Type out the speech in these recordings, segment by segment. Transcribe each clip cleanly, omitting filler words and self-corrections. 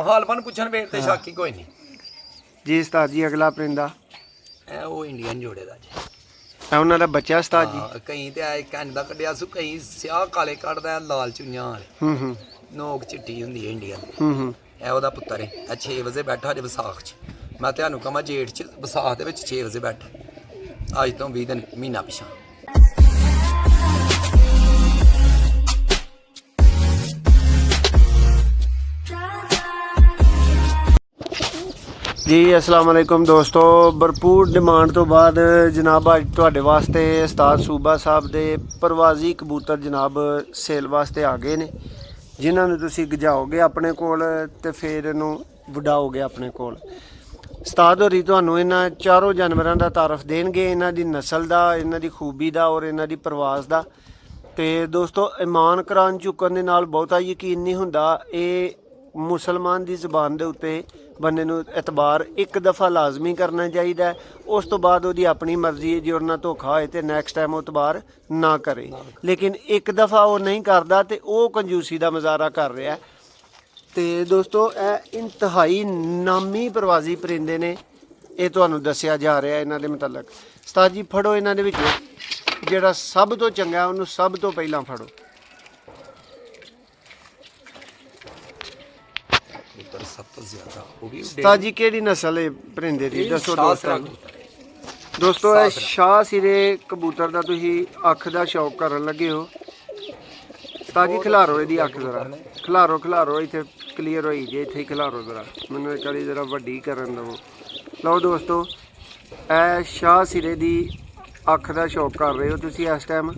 हालपन पुछन wait ते शाकी कोई नहीं जी उस्ताद जी अगला परिंदा ए वो इंडियन जोड़े दा जी उन्होंने का बच्चा उस्ताद जी कई ते घंट दा कड्डिया सु कई स्याह काले कड्डदा लाल चुइयां वाले नोक चिट्टी हुंदी है इंडियन ए ओदा पुत्तर है 6 बजे बैठा अज विसाख च मैं तुहानू कहां जेठ च विसाख दे विच 6 बजे बैठा अज तो 20 दिन महीना पिछा जी अस्सलाम वालेकुम दोस्तों भरपूर डिमांड तो बाद जनाब अज तुहाडे वास्ते उस्ताद सूबा साहब दे परवाजी कबूतर जनाब सेल वास्ते आ गए ने जिन्हां नूं तुसीं गजाओगे अपने कोल ते फिर इहनूं वडाओगे अपने कोल। उस्ताद होरी तुहानूं इन्हां चारों जानवरां दा तारफ देणगे इन्हां दी नस्ल दा इन्हां दी खूबी दा और इन्हां दी परवाज दा। ते दोस्तों ईमान करान चुकन दे नाल बहुता यकीन नहीं हुंदा ਇਹ मुसलमान की जबान के उत्ते बंदे नूं एतबार एक दफ़ा लाजमी करना चाहिए उस तो बाद वो अपनी मर्जी है जो उन्हें धोखा होए तो नैक्सट टाइम वो एतबार ना करे लेकिन एक दफ़ा वो नहीं करता तो वह कंजूसी का मुजाहरा कर रहा है। तो दोस्तों यह इंतहाई नामी प्रवाजी परिंदे ने ये तुहानूं दस्सिया जा रहा है इन्हां दे मुतलक। उस्ताद जी फड़ो इन्हां दे विचों जिहड़ा सब तो चंगा उन्होंने सब तो पहला फड़ो। उस्ताद जी केड़ी नस्ल है परिंदे दी दसो दोस्तों ये शाह सिरे कबूतर का तुसीं अख का शौक करन लगे हो। उस्ताद जी खिलारो इहदी अख जरा खिलारो खिलारो इत्थे क्लीयर होई जे इत्थे खिलारो जरा मैनूं इक बारी जरा वड्डी करन दवो। लो दोस्तों ए शाह सिरे दी अख का शौक कर रहे हो तुसीं इस टाइम।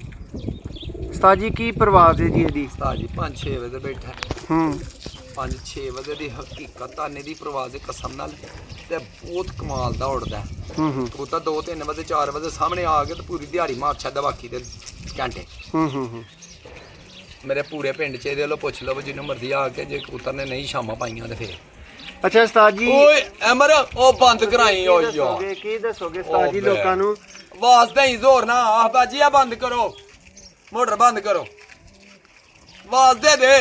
उस्ताद जी की परवाज है जी इहदी? उस्ताद जी 5-6 बजे बैठा 5-6 बजे की हकीकत आने की परवाज कसम नाल ते बहुत कमाल दा उड़दा कबूतर 2-3 बजे 4 बजे सामने आ गए तो पूरी दिहाड़ी मार छड्डा बाकी दे घंटे मेरे पूरे पिंड च इहदे लो पुछ लो जिन्नू मर्जी आके जे कबूतर ने नहीं शामां पाइयां ते फिर अच्छा उस्ताद जी ओए अमर ओ बंद कराई ओ यार की दसोगे उस्ताद जी लोकां नूं वास्ते ही जोर ना आ बाजी आ बंद करो मोटर बंद करो वास्ते दे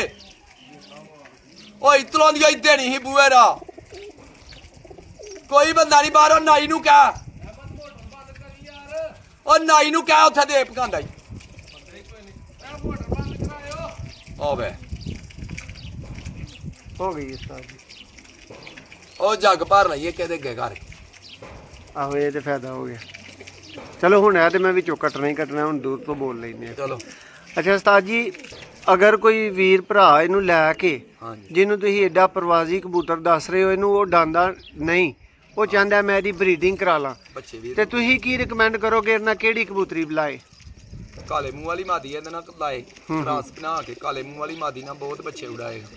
ओ इतलों दी इत्थे नहीं बूएरा कोई बंदा नहीं बाहरों नाई नूं कह ओ नाई नूं कह उत्थे दे पकांदा ओ बे हो गई उस्ताद जी ओ जग भर लईए कहदे गए घर आहो ये तो फायदा हो गया। चलो हुण है तो मैं विचों कटना ही कटना हुण दूर तो बोल लेने चलो। अच्छा उस्ताद जी अगर कोई वीर भरा इनू लैके जिन्हों तुसीं एडा प्रवाजी कबूतर दस रहे हो इनू वो डांदा नहीं वो चाहता है मैं इसकी ब्रीडिंग करा ला तो तुसीं की रिकमेंड करोगे इन्ना केड़ी कबूतरी बुलाए? काले मुंह वाली मादी है ना लाए क्रॉस बना के काले मुंह वाली मादी ना बहुत बच्चे उड़ाएगा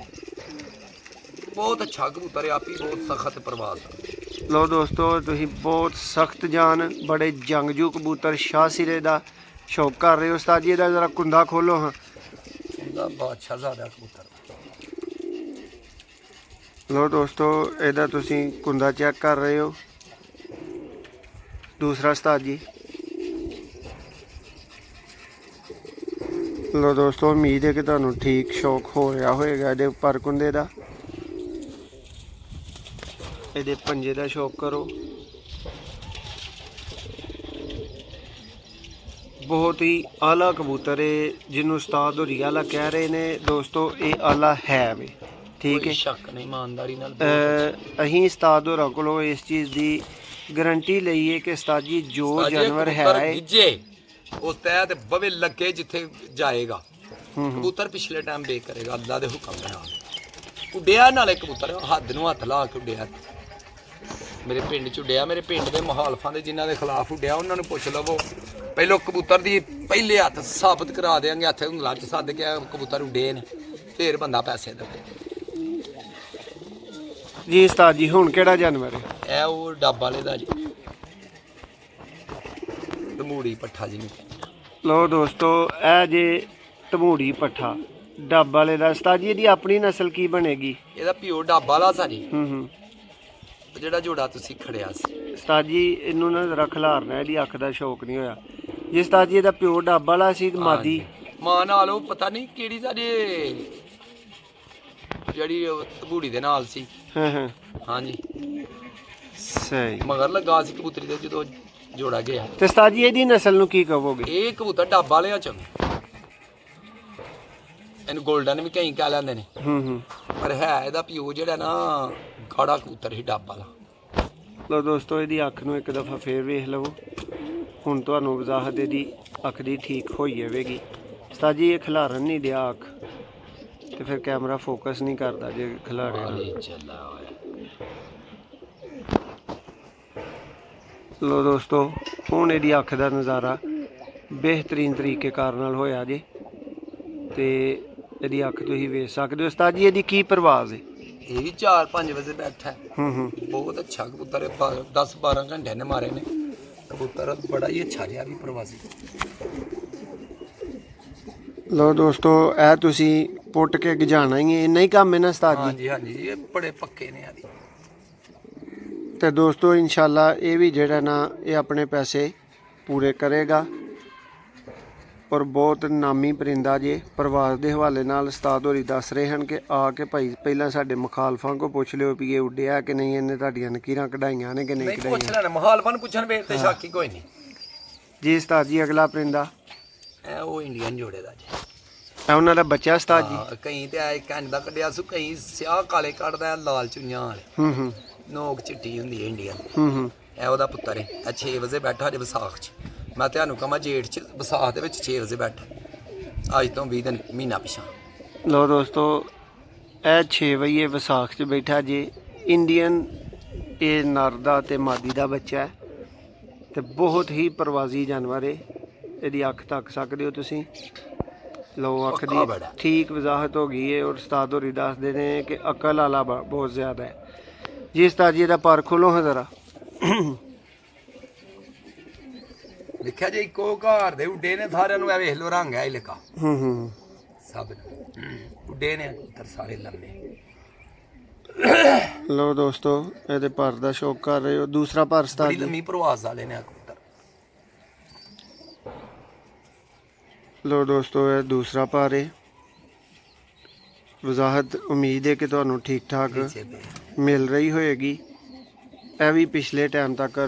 बहुत अच्छा कबूतर है आप ही बहुत सख्त परवाज। लो दोस्तों तुसीं बहुत सख्त जान बड़े जंगजू कबूतर शाह सिरे का शौक कर रहे हो। उस्ताद जी इहदा जरा कुंदा खोलो हाँ बादशाह ज़्यादा कबूतर। लो दोस्तों इहदा तुसीं कुंदा चेक कर रहे हो। दूसरा उस्ताद जी लो दोस्तों उम्मीद है कि तुहानूं ठीक शौक हो रहा होएगा इहदे पर कुंदे दा इहदे पंजे दा शौक करो। बहुत ही आला कबूतर है जिन्होंने उस्ताद होरी आला कह रहे ने दोस्तों ये आला है वे ठीक है शक नहीं ईमानदारी नाल अहीं उस्ताद होरां कोलों इस चीज़ की गारंटी लईए कि उस्ताद जी जो जानवर है उस तहत बवे लगे जिथे जाएगा कबूतर पिछले टाइम बे करेगा अल्लाह दे हुक्म दे नाल उड्डिया नाले कबूतर हद नूं हत्थ ला के उड्डिया मेरे पिंड च उड्डिया मेरे पिंड के मुखालफां दे जिन्हां दे खिलाफ उड्डिया उन्हां नूं पुछ लवो पहलो कबूतर दी पहले हत्थ साबित करा देंगे हत्थ उंगलां च सद के कबूतर उड्डे ने फिर बंदा पैसे दे जी। उस्ताद जी हुण केड़ा जानवर है? ए वो डब वाले दा जी तमूड़ी पट्ठा जी लो दोस्तों ए जे तमूड़ी पट्ठा डब वाले दा उस्ताद जी इहदी अपनी नस्ल की बनेगी? ਇਹਦਾ ਪਿਓ ਡੱਬ ਵਾਲਾ ਸਾ ਜੀ ਜਿਹੜਾ ਜੋੜਾ ਤੁਸੀਂ ਖੜਿਆ ਸੀ उस्ताद जी इनू ना जरा खिलारना इहदी अख दा शौक नहीं होया जी। उस्ताद जी इहदा प्यो डब वाला सी मादी ਮਾਂ ਨਾਲ ਉਹ ਪਤਾ ਨਹੀਂ ਕਿਹੜੀ ਸਾਡੇ ਜਿਹੜੀ ਤਬੂੜੀ ਦੇ ਨਾਲ ਸੀ। ਹਾਂ ਹਾਂ ਹਾਂਜੀ ਸਹੀ। ਮਗਰ ਲੱਗਾ ਸੀ ਕਬੂਤਰੀ ਦੇ ਜਦੋਂ ਜੋੜਾ ਗਿਆ। ਤੇ ਉਸਤਾਦ ਜੀ ਇਹਦੀ ਨਸਲ ਨੂੰ ਕੀ ਕਹੋਗੇ? ਇਹ ਕਬੂਤਰ ਡੱਬ ਵਾਲਿਆਂ ਚ ਇਹਨੂੰ 골ਡਨ ਵੀ ਕਈ ਕਹਿ ਲੈਂਦੇ ਨੇ, ਪਰ ਹੈ ਇਹਦਾ ਪਿਓ ਜਿਹੜਾ ਨਾ ਗਾੜਾ ਕਬੂਤਰ ਹੀ ਡੱਬ ਵਾਲਾ। ਲੋ ਦੋਸਤੋ ਇਹਦੀ ਅੱਖ ਨੂੰ ਇੱਕ ਦਫਾ ਫੇਰ ਵੇਖ ਲਵੋ। ਹੁਣ ਤੁਹਾਨੂੰ ਵਜ਼ਾਹਤ ਇਹਦੀ ਅੱਖ ਦੀ ਠੀਕ ਹੋਈ ਜਾਵੇਗੀ। ਉਸਤਾਦ ਜੀ ਇਹ ਖਿਲਾਰਨ ਨਹੀਂ ਦਿਆ ਅੱਖ, ਤੇ ਫਿਰ ਕੈਮਰਾ ਫੋਕਸ ਨਹੀਂ ਕਰਦਾ ਜੇ ਖਿਲਾਰਿਆ। ਲੋ ਦੋਸਤੋ ਹੁਣ ਇਹਦੀ ਅੱਖ ਦਾ ਨਜ਼ਾਰਾ ਬਿਹਤਰੀਨ ਤਰੀਕੇ ਕਾਰ ਨਾਲ ਹੋਇਆ ਜੇ, ਤੇ ਇਹਦੀ ਅੱਖ ਤੁਸੀਂ ਵੇਖ ਸਕਦੇ ਹੋ। ਉਸਤਾਦ ਜੀ ਇਹਦੀ ਕੀ ਪ੍ਰਵਾਜ਼ ਹੈ? ਇਹ ਵੀ 4-5 ਵਜੇ ਬੈਠਾ ਹੈ। ਬਹੁਤ ਅੱਛਾ ਕਬੂਤਰ ਹੈ। 10-12 ਘੰਟੇ ਨੇ ਮਾਰੇ ਨੇ ਕਬੂਤਰ, ਬੜਾ ਹੀ ਅੱਛਾ ਜਿਹਾ ਵੀ ਪ੍ਰਵਾਸੀ। ਲੋ ਦੋਸਤੋ ਇਹ ਤੁਸੀਂ ਪੁੱਟ ਕੇ ਗਜਾਣਾ ਹੀ ਹੈ, ਇੰਨਾ ਹੀ ਕੰਮ ਹੈ ਨਾ ਉਸਤਾਦ ਜੀ? ਹਾਂਜੀ ਹਾਂਜੀ ਇਹ ਬੜੇ ਪੱਕੇ ਨੇ ਆਦੀ। ਤੇ ਦੋਸਤੋ ਇਨਸ਼ਾਅੱਲਾ ਇਹ ਵੀ ਜਿਹੜਾ ਨਾ ਇਹ ਆਪਣੇ ਪੈਸੇ ਪੂਰੇ ਕਰੇਗਾ, ਔਰ ਬਹੁਤ ਨਾਮੀ ਪਰਿੰਦਾ ਜੇ। ਪ੍ਰਵਾਸ ਦੇ ਹਵਾਲੇ ਨਾਲ ਉਸਤਾਦ ਹੋਰੀ ਦੱਸ ਰਹੇ ਹਨ ਕਿ ਆ ਕੇ ਭਾਈ ਪਹਿਲਾਂ ਸਾਡੇ ਮੁਖਾਲਫਾਂ ਕੋ ਪੁੱਛ ਲਿਓ ਵੀ ਇਹ ਉੱਡਿਆ ਕਿ ਨਹੀਂ, ਇਹਨੇ ਤੁਹਾਡੀਆਂ ਨਕੀਰਾਂ ਕਢਾਈਆਂ ਨੇ ਕਿ ਨਹੀਂ ਕਢਾਈਆਂ। ਪੁੱਛ ਲੈਣਾ ਮੁਖਾਲਫਾਂ ਨੂੰ ਪੁੱਛਣ ਵੇਖ ਤੇ ਸ਼ੱਕ ਹੀ ਕੋਈ ਨਹੀਂ ਜੀ। ਉਸਤਾਦ ਜੀ ਅਗਲਾ ਪਰਿੰਦਾ ਇਹ ਉਹ ਇੰਡੀਅਨ ਜੋੜੇ ਦਾ ਜੀ, ਇਹ ਉਹਨਾਂ ਦਾ ਬੱਚਾ ਉਸਤਾਦ ਜੀ? ਕਈ ਤੇ ਆਏ ਕੰਨ ਦਾ ਕੱਢਿਆ ਸੂ, ਕਈ ਸਿਆਹ ਕਾਲੇ ਕੱਢਦਾ, ਲਾਲ ਚੁੰਝਾਂ ਵਾਲੇ, ਨੋਕ ਚਿੱਟੀ ਹੁੰਦੀ ਹੈ ਇੰਡੀਅਨ। ਇਹ ਉਹਦਾ ਪੁੱਤਰ ਹੈ। ਇਹ 6 ਵਜੇ ਬੈਠਾ ਜੇ ਵਿਸਾਖ 'ਚ। ਮੈਂ ਤੁਹਾਨੂੰ ਕਹਾਂ ਜੇਠ 'ਚ ਵਿਸਾਖ ਦੇ ਵਿੱਚ 6 ਵਜੇ ਬੈਠਾ, ਅੱਜ ਤੋਂ 20 ਦਿਨ ਮਹੀਨਾ ਪਿਛਾਂ। ਲੋ ਦੋਸਤੋ ਇਹ 6 ਵਜੇ ਵਿਸਾਖ 'ਚ ਬੈਠਾ ਜੇ ਇੰਡੀਅਨ। ਇਹ ਨਰ ਦਾ ਤੇ ਮਾਦੀ ਦਾ ਬੱਚਾ ਹੈ, ਤੇ ਬਹੁਤ ਹੀ ਪ੍ਰਵਾਜ਼ੀ ਜਾਨਵਰ ਹੈ। ਇਹਦੀ ਅੱਖ ਤੱਕ ਸਕਦੇ ਹੋ ਤੁਸੀਂ। ਲੋ ਅੱਖ ਦੀ ਠੀਕ ਵਜ਼ਾਹਤ ਹੋ ਗਈ ਹੈ, ਔਰ ਉਸਤਾਦ ਹੋਰੀ ਦੱਸਦੇ ਨੇ ਕਿ ਅਕਲ ਵਾਲਾ ਬਹੁਤ ਜ਼ਿਆਦਾ ਹੈ ਜੀ। ਉਸਤਾਦ ਜੀ ਇਹਦਾ ਪਰ ਖੋਲੋ ਹਾਂ ਜ਼ਰਾ। ਦੇਖਿਆ ਜੇ ਇੱਕੋ ਘਰ ਦੇ ਉੱਡੇ ਨੇ ਸਾਰਿਆਂ ਨੂੰ। ਇਹ ਵੇਖ ਲੋ ਰੰਗ ਹੈ ਇਲਕਾ ਸਭ ਉੱਡੇ ਨੇ ਕਬੂਤਰ ਸਾਰੇ ਲੰਮੇ। ਲੋ ਦੋਸਤੋ ਇਹਦੇ ਪਰ ਦਾ ਸ਼ੌਕ ਕਰ ਰਹੇ ਹੋ। ਦੂਸਰਾ ਪਰ ਉਸਤਾਦ ਬੜੀ ਜੀ? ਲੰਮੀ ਪ੍ਰਵਾਸ ਵਾਲੇ ਨੇ ਕਬੂਤਰ। ਲੋ ਦੋਸਤੋ ਇਹ ਦੂਸਰਾ ਪਰ ਹੈ। ਵਜ਼ਾਹਤ ਉਮੀਦ ਹੈ ਕਿ ਤੁਹਾਨੂੰ ਠੀਕ ਠਾਕ ਮਿਲ ਰਹੀ ਹੋਏਗੀ। ਇਹ ਵੀ ਪਿਛਲੇ ਟਾਈਮ ਤੱਕ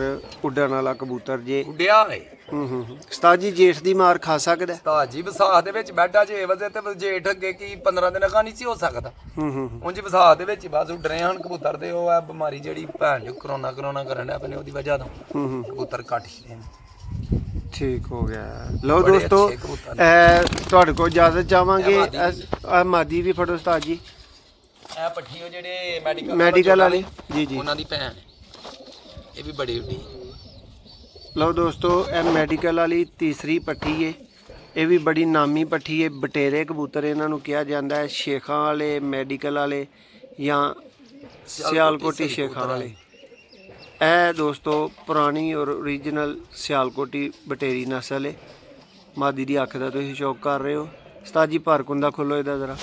ਉੱਡਣ ਵਾਲਾ ਕਬੂਤਰ ਜੇ। ਉੱਡਿਆ ਹੈ। ਉਸਤਾਦ ਜੀ ਜੇਠ ਦੀ ਮਾਰ ਖਾ ਸਕਦਾ? ਉਸਤਾਦ ਜੀ ਵਿਸਾਖ ਦੇ ਵਿੱਚ ਬੈਠਾ 6 ਵਜੇ ਤੇ ਜੇਠ ਅੱਗੇ ਕੀ 15 ਦਿਨ ਅਗਾ ਨਹੀਂ ਸੀ ਹੋ ਸਕਦਾ। ਉਂਝ ਵਿਸਾਖ ਦੇ ਵਿੱਚ ਹੀ ਬਸ ਉੱਡ ਰਹੇ ਹਨ ਕਬੂਤਰ। ਤੇ ਉਹ ਆ ਬਿਮਾਰੀ ਜਿਹੜੀ ਭੈਣ ਜੋ ਕਰੋਨਾ ਕਰਨ ਡਿਆ ਪਏ ਉਹਦੀ ਵਜ੍ਹਾ ਤੋਂ ਕਬੂਤਰ ਘੱਟ ਹੀ ਰਹੇ ਨੇ। ਠੀਕ ਹੋ ਗਿਆ। ਲਓ ਦੋਸਤੋ ਤੁਹਾਡੇ ਕੋਲ ਇਜਾਜ਼ਤ ਚਾਹਾਂਗੇ। ਆ ਮਾਦੀ ਵੀ ਫੜੋ ਉਸਤਾਦ ਜੀ। ਇਹ ਪੱਠੀ ਉਹ ਜਿਹੜੇ ਮੈਡੀਕਲ ਵਾਲੇ ਜੀ ਜੀ ਉਹਨਾਂ ਦੀ ਭੈਣ, ਇਹ ਵੀ ਬੜੀ ਉੱਡੀ। ਲਓ ਦੋਸਤੋ ਇਹ ਮੈਡੀਕਲ ਵਾਲੀ ਤੀਸਰੀ ਪੱਠੀ ਹੈ। ਇਹ ਵੀ ਬੜੀ ਨਾਮੀ ਪੱਠੀ ਹੈ। ਬਟੇਰੇ ਕਬੂਤਰ ਇਹਨਾਂ ਨੂੰ ਕਿਹਾ ਜਾਂਦਾ ਹੈ। ਸ਼ੇਖਾਂ ਵਾਲੇ, ਮੈਡੀਕਲ ਵਾਲੇ ਜਾਂ ਸਿਆਲਕੋਟੀ ਸ਼ੇਖਾਂ ਵਾਲੇ। ਇਹ ਦੋਸਤੋ ਪੁਰਾਣੀ ਔਰ ਓਰੀਜਨਲ ਸਿਆਲਕੋਟੀ ਬਟੇਰੀ ਨਸਲ ਹੈ। ਮਾਦੀ ਦੀ ਅੱਖ ਦਾ ਤੁਸੀਂ ਸ਼ੌਕ ਕਰ ਰਹੇ ਹੋ। ਉਸਤਾਦ ਜੀ ਪਰ ਕੁੰਦਾ ਖੋਲੋ ਇਹਦਾ ਜ਼ਰਾ।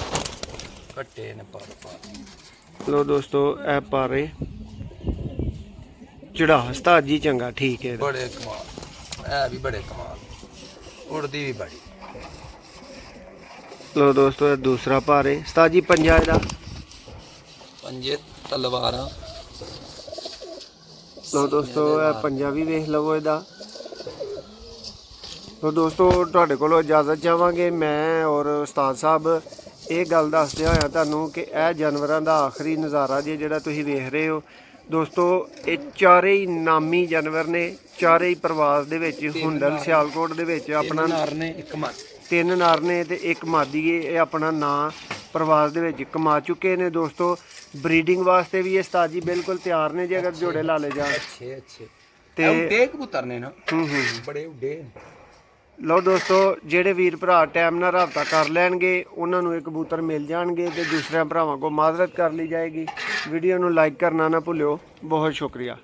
ਕੱਟੇ ਨੇ ਪਰ। ਲੋ ਦੋਸਤੋ ਇਹ ਪਾਰੇ ਚੜਾ ਉਸਤਾਦ ਜੀ ਚੰਗਾ ਠੀਕ ਹੈ। ਬੜੇ ਕਮਾਲ, ਇਹ ਵੀ ਬੜੇ ਕਮਾਲ, ਉੜਦੀ ਵੀ ਬੜੀ। ਲੋ ਦੋਸਤੋ ਇਹ ਦੂਸਰਾ ਪਾਰੇ। ਉਸਤਾਦ ਜੀ ਪੰਜਾ ਇਹਦਾ? ਪੰਜੇ ਤਲਵਾਰਾਂ। ਲੋ ਦੋਸਤੋ ਇਹ ਪੰਜਾ ਵੀ ਵੇਖ ਲਵੋ ਇਹਦਾ। ਲੋ ਦੋਸਤੋ ਤੁਹਾਡੇ ਕੋਲੋਂ ਇਜਾਜ਼ਤ ਚਾਹਾਂਗੇ ਮੈਂ ਔਰ ਉਸਤਾਦ ਸਾਹਿਬ ਇਹ ਗੱਲ ਦੱਸਦੇ ਹੋਇਆ ਤੁਹਾਨੂੰ ਕਿ ਇਹ ਜਾਨਵਰਾਂ ਦਾ ਆਖਰੀ ਨਜ਼ਾਰਾ ਜੇ ਜਿਹੜਾ ਤੁਸੀਂ ਵੇਖ ਰਹੇ ਹੋ ਦੋਸਤੋ। ਇਹ ਚਾਰੇ ਹੀ ਨਾਮੀ ਜਾਨਵਰ ਨੇ। ਚਾਰੇ ਹੀ ਪ੍ਰਵਾਸ ਦੇ ਵਿੱਚ ਹੁੰਦਲ ਸਿਆਲਕੋਟ ਦੇ ਵਿੱਚ ਆਪਣਾ 3 ਨਰ ਨੇ ਤੇ 1 ਮਾਦੀ ਹੈ। ਇਹ ਆਪਣਾ ਨਾਂ ਪ੍ਰਵਾਸ ਦੇ ਵਿੱਚ ਕਮਾ ਚੁੱਕੇ ਨੇ ਦੋਸਤੋ। ਬਰੀਡਿੰਗ ਵਾਸਤੇ ਵੀ ਇਹ ਉਸਤਾਦ ਜੀ ਬਿਲਕੁਲ ਤਿਆਰ ਨੇ ਜੇ ਅਗਰ ਜੋੜੇ ਲਾ ਲੇ ਜਾਣ। ਤੇ ਉੱਡੇ ਕਬੂਤਰ ਨੇ ਨਾ ਬੜੇ ਉੱਡੇ। ਲਓ ਦੋਸਤੋ ਜਿਹੜੇ ਵੀਰ ਭਰਾ ਟਾਈਮ ਨਾਲ ਰਾਬਤਾ ਕਰ ਲੈਣਗੇ ਉਹਨਾਂ ਨੂੰ ਇਹ ਕਬੂਤਰ ਮਿਲ ਜਾਣਗੇ ਤੇ ਦੂਸਰਿਆਂ ਭਰਾਵਾਂ ਕੋਲ ਮਾਜ਼ਰਤ ਕਰ ਲਈ ਜਾਏਗੀ। ਵੀਡੀਓ ਨੂੰ ਲਾਈਕ ਕਰਨਾ ਨਾ ਭੁੱਲਿਓ। ਬਹੁਤ ਸ਼ੁਕਰੀਆ।